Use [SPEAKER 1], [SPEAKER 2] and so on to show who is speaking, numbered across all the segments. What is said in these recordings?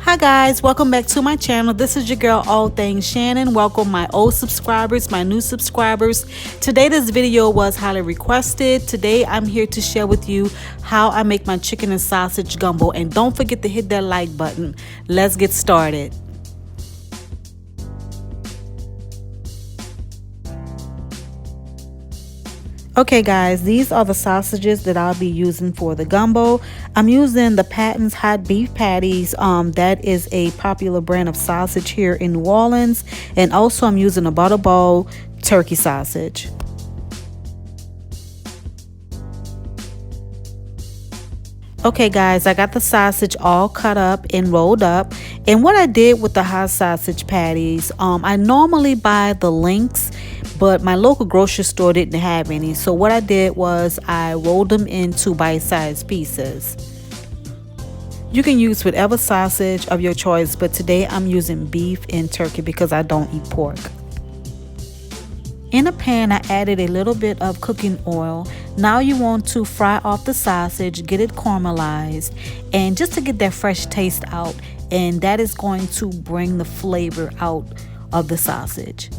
[SPEAKER 1] Hi guys, welcome back to my channel. This is your girl All Things Shannon. Welcome my old subscribers, my new subscribers. Today this video was highly requested. Today I'm here to share with you how I make my chicken and sausage gumbo, and don't forget to hit that like button. Let's get started. Okay guys, these are the sausages that I'll be using for the gumbo. I'm using the Patton's hot beef patties. That is a popular brand of sausage here in New Orleans. And also I'm using a butterball turkey sausage. Okay guys, I got the sausage all cut up and rolled up. And what I did with the hot sausage patties, I normally buy the links, but my local grocery store didn't have any. So what I did was I rolled them into bite-sized pieces. You can use whatever sausage of your choice, but today I'm using beef and turkey because I don't eat pork. In a pan, I added a little bit of cooking oil. Now you want to fry off the sausage, get it caramelized, and just to get that fresh taste out, and that is going to bring the flavor out of the sausage.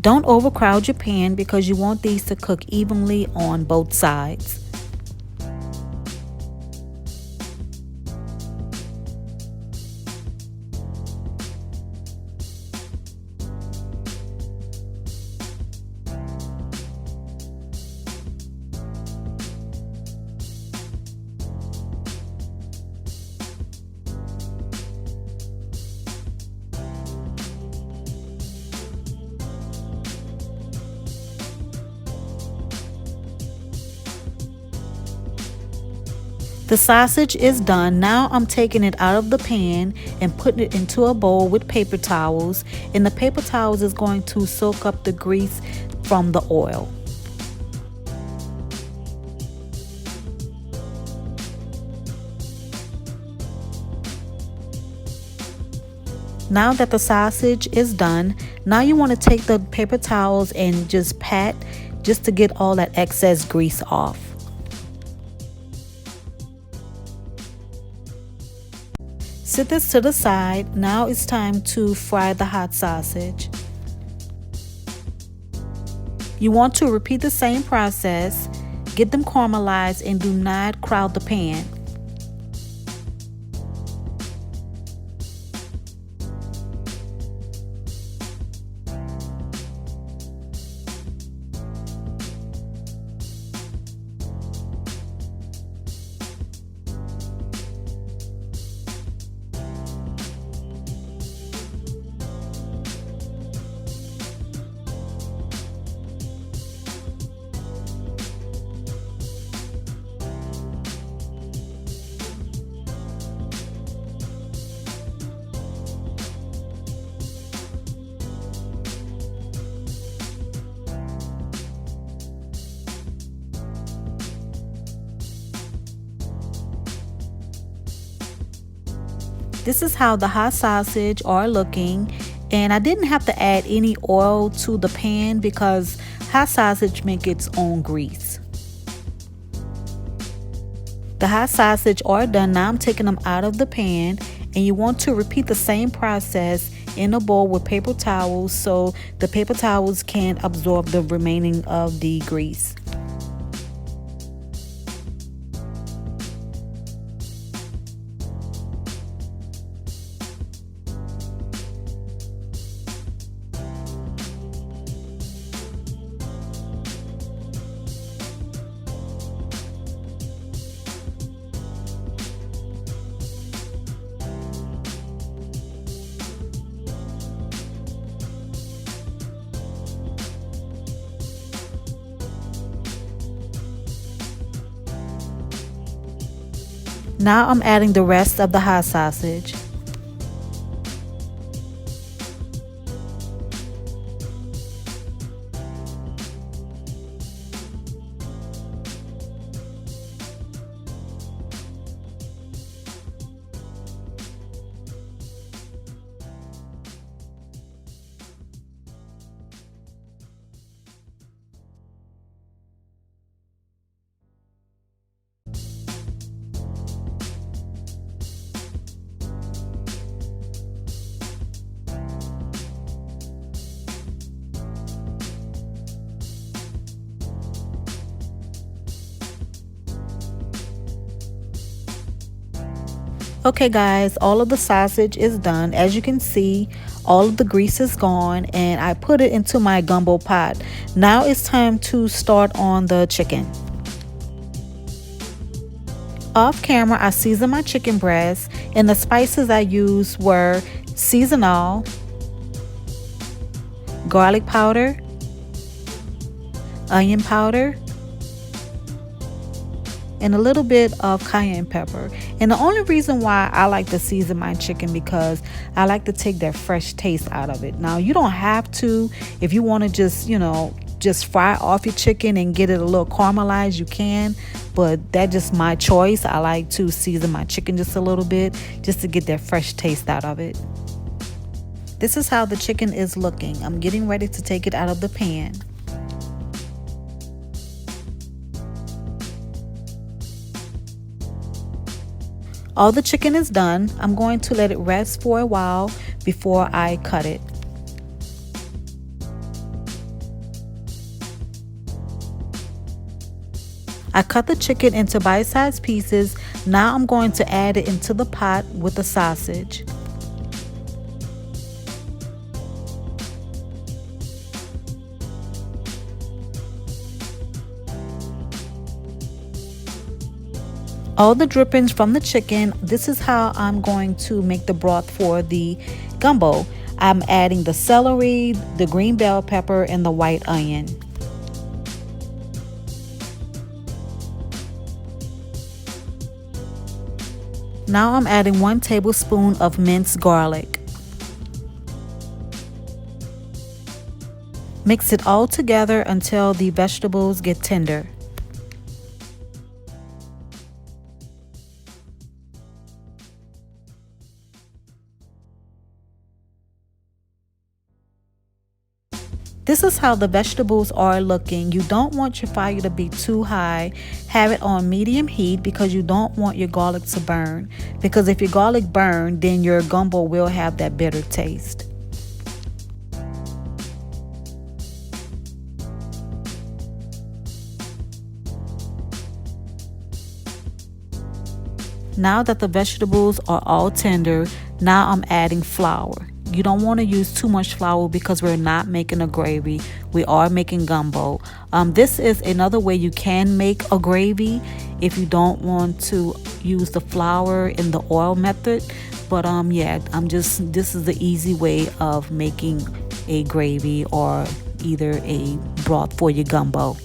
[SPEAKER 1] Don't overcrowd your pan because you want these to cook evenly on both sides. The sausage is done. Now I'm taking it out of the pan and putting it into a bowl with paper towels, and the paper towels is going to soak up the grease from the oil. Now that the sausage is done, now you want to take the paper towels and just pat just to get all that excess grease off. Set this to the side. Now it's time to fry the hot sausage. You want to repeat the same process. Get them caramelized and do not crowd the pan. This is how the hot sausage are looking, and I didn't have to add any oil to the pan because hot sausage makes its own grease. The hot sausage are done. Now I'm taking them out of the pan, and you want to repeat the same process in a bowl with paper towels so the paper towels can absorb the remaining of the grease. Now I'm adding the rest of the hot sausage. Okay guys, all of the sausage is done. As you can see, all of the grease is gone and I put it into my gumbo pot. Now it's time to start on the chicken. Off camera, I seasoned my chicken breast and the spices I used were seasonal, garlic powder, onion powder, and a little bit of cayenne pepper. And the only reason why I like to season my chicken because I like to take that fresh taste out of it. Now you don't have to. If you want to just fry off your chicken and get it a little caramelized, you can, but that's just my choice. I like to season my chicken just a little bit just to get that fresh taste out of it. This is how the chicken is looking. I'm getting ready to take it out of the pan. All the chicken is done. I'm going to let it rest for a while before I cut it. I cut the chicken into bite-sized pieces. Now I'm going to add it into the pot with the sausage. All the drippings from the chicken. This is how I'm going to make the broth for the gumbo. I'm adding the celery, the green bell pepper, and the white onion. Now I'm adding 1 tablespoon of minced garlic. Mix it all together until the vegetables get tender. This is how the vegetables are looking. You don't want your fire to be too high. Have it on medium heat because you don't want your garlic to burn. Because if your garlic burns, then your gumbo will have that bitter taste. Now that the vegetables are all tender, now I'm adding flour. You don't want to use too much flour because we're not making a gravy. We are making gumbo. This is another way you can make a gravy if you don't want to use the flour in the oil method. But yeah, this is the easy way of making a gravy or either a broth for your gumbo.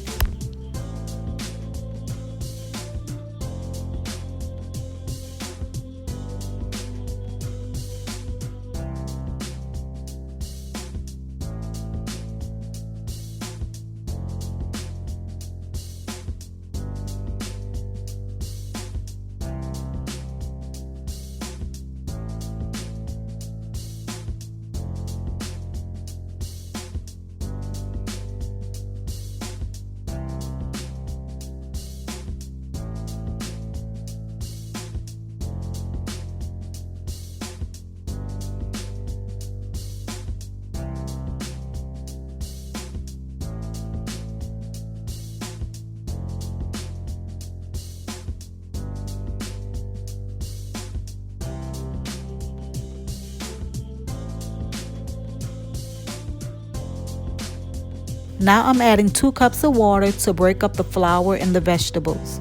[SPEAKER 1] Now I'm adding 2 cups of water to break up the flour and the vegetables.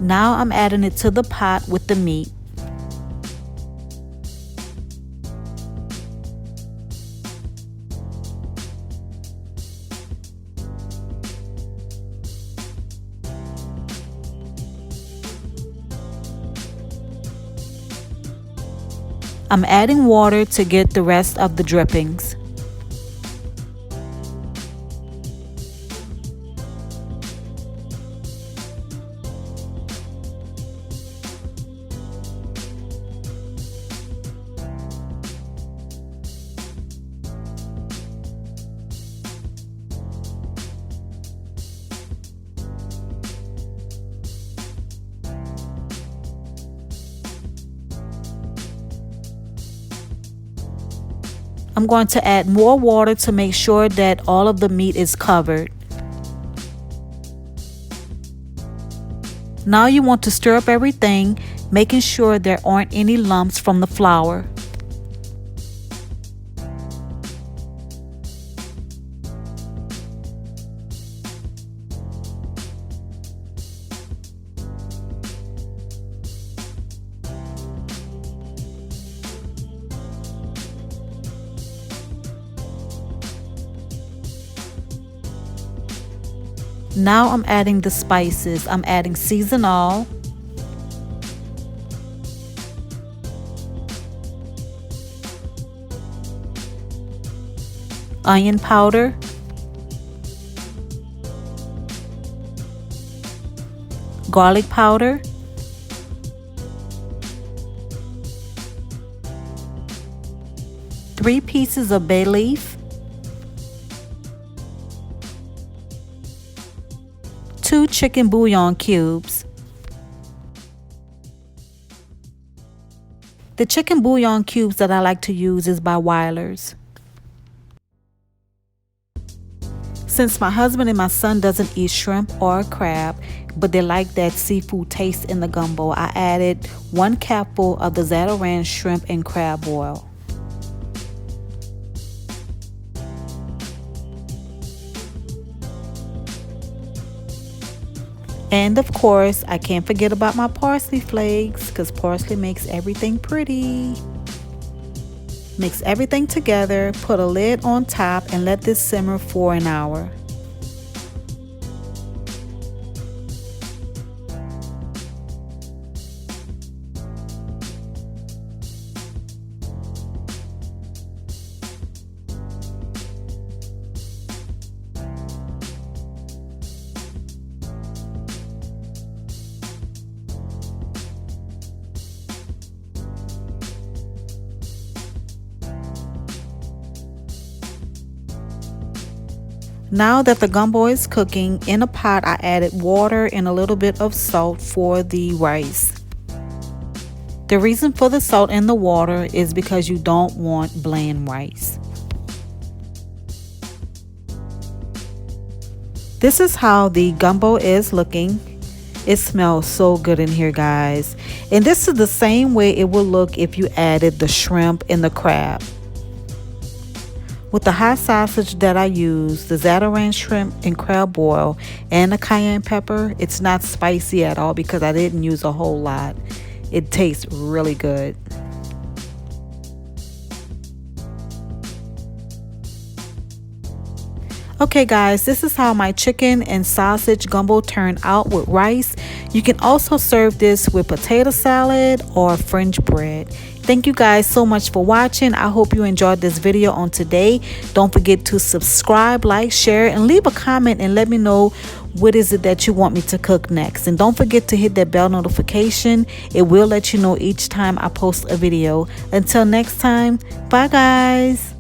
[SPEAKER 1] Now I'm adding it to the pot with the meat. I'm adding water to get the rest of the drippings. I'm going to add more water to make sure that all of the meat is covered. Now you want to stir up everything, making sure there aren't any lumps from the flour. Now I'm adding the spices. I'm adding seasonal, onion powder, garlic powder, three pieces of bay leaf, 2 chicken bouillon cubes. The chicken bouillon cubes that I like to use is by Weiler's. Since my husband and my son doesn't eat shrimp or crab, but they like that seafood taste in the gumbo, I added 1 capful of the Zatarain shrimp and crab oil. And of course, I can't forget about my parsley flakes, because parsley makes everything pretty. Mix everything together, put a lid on top, and let this simmer for an hour. Now that the gumbo is cooking, in a pot I added water and a little bit of salt for the rice. The reason for the salt in the water is because you don't want bland rice. This is how the gumbo is looking. It smells so good in here, guys. And this is the same way it will look if you added the shrimp and the crab. With the hot sausage that I use, the Zatarain shrimp and crab oil, and the cayenne pepper, it's not spicy at all because I didn't use a whole lot. It tastes really good. Okay guys, this is how my chicken and sausage gumbo turned out with rice. You can also serve this with potato salad or French bread. Thank you guys so much for watching. I hope you enjoyed this video on today. Don't forget to subscribe, like, share, and leave a comment and let me know what is it that you want me to cook next. And don't forget to hit that bell notification. It will let you know each time I post a video. Until next time, bye guys.